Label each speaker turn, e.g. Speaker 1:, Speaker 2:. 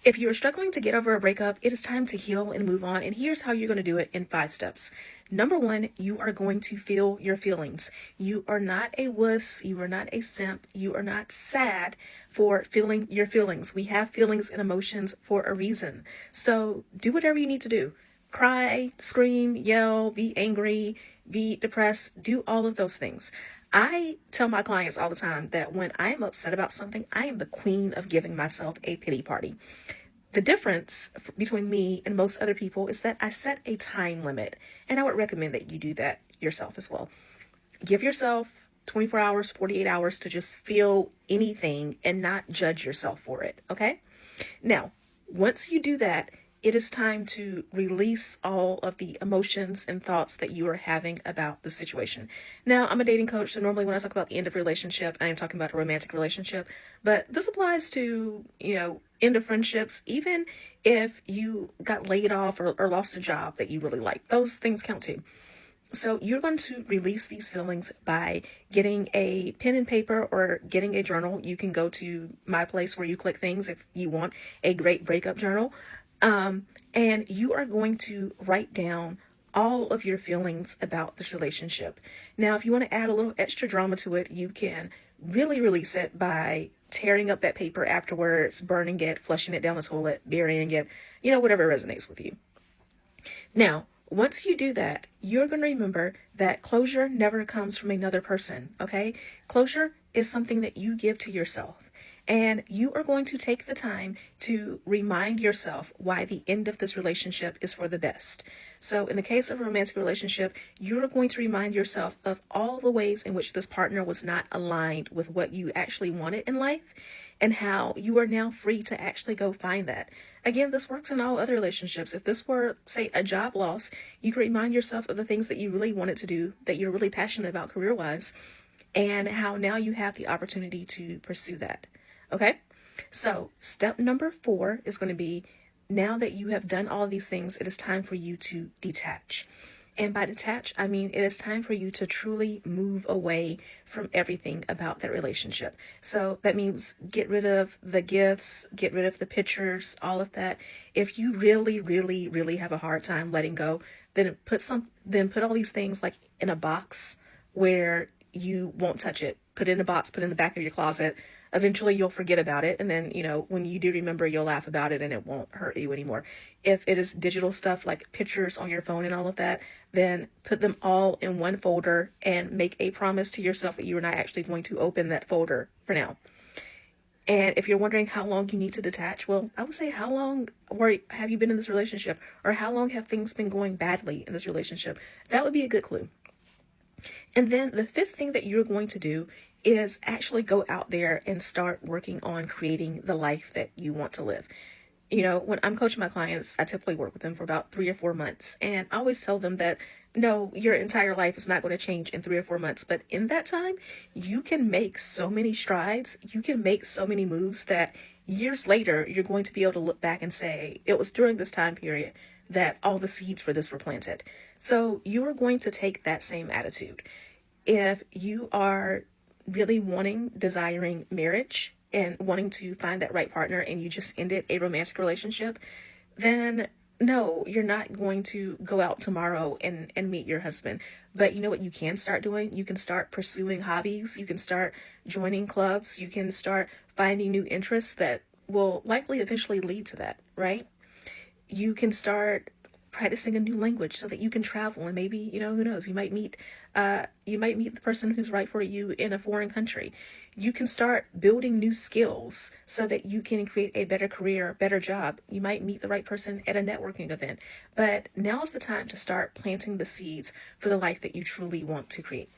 Speaker 1: If you are struggling to get over a breakup, it is time to heal and move on. And here's how you're going to do it in 5 steps. Number one, you are going to feel your feelings. You are not a wuss. You are not a simp. You are not sad for feeling your feelings. We have feelings and emotions for a reason. So do whatever you need to do. Cry, scream, yell, be angry, be depressed, do all of those things. I tell my clients all the time that when I am upset about something, I am the queen of giving myself a pity party. The difference between me and most other people is that I set a time limit, and I would recommend that you do that yourself as well. Give yourself 24 hours, 48 hours to just feel anything and not judge yourself for it, okay? Now, once you do that, it is time to release all of the emotions and thoughts that you are having about the situation. Now, I'm a dating coach, so normally when I talk about the end of a relationship, I am talking about a romantic relationship, but this applies to, end of friendships, even if you got laid off or lost a job that you really like. Those things count too. So you're going to release these feelings by getting a pen and paper or getting a journal. You can go to my place where you click things if you want a great breakup journal. And you are going to write down all of your feelings about this relationship. Now, if you want to add a little extra drama to it, you can really release it by tearing up that paper afterwards, burning it, flushing it down the toilet, burying it, whatever resonates with you. Now, once you do that, you're going to remember that closure never comes from another person, okay? Closure is something that you give to yourself. And you are going to take the time to remind yourself why the end of this relationship is for the best. So in the case of a romantic relationship, you're going to remind yourself of all the ways in which this partner was not aligned with what you actually wanted in life, and how you are now free to actually go find that. Again, this works in all other relationships. If this were, say, a job loss, you can remind yourself of the things that you really wanted to do, that you're really passionate about career-wise, and how now you have the opportunity to pursue that. Okay? So step number 4 is going to be, now that you have done all these things, it is time for you to detach. And by detach, I mean it is time for you to truly move away from everything about that relationship. So that means get rid of the gifts, get rid of the pictures, all of that. If you really, really, really have a hard time letting go, then put all these things like in a box where you won't touch it. Put it in a box, put it in the back of your closet. Eventually you'll forget about it. And then, when you do remember, you'll laugh about it and it won't hurt you anymore. If it is digital stuff like pictures on your phone and all of that, then put them all in one folder and make a promise to yourself that you are not actually going to open that folder for now. And if you're wondering how long you need to detach, well, I would say, how long have you been in this relationship? Or how long have things been going badly in this relationship? That would be a good clue. And then the 5th thing that you're going to do is actually go out there and start working on creating the life that you want to live. When I'm coaching my clients, I typically work with them for about 3 or 4 months. And I always tell them that, no, your entire life is not going to change in 3 or 4 months. But in that time, you can make so many strides. You can make so many moves that years later, you're going to be able to look back and say, it was during this time period that all the seeds for this were planted. So you are going to take that same attitude. If you are really desiring marriage and wanting to find that right partner, and you just ended a romantic relationship, then no, you're not going to go out tomorrow and meet your husband. But you know what you can start doing? You can start pursuing hobbies. You can start joining clubs. You can start finding new interests that will likely eventually lead to that, right? You can start practicing a new language so that you can travel, and maybe, who knows, you might meet the person who's right for you in a foreign country. You can start building new skills so that you can create a better career, better job. You might meet the right person at a networking event. But now is the time to start planting the seeds for the life that you truly want to create.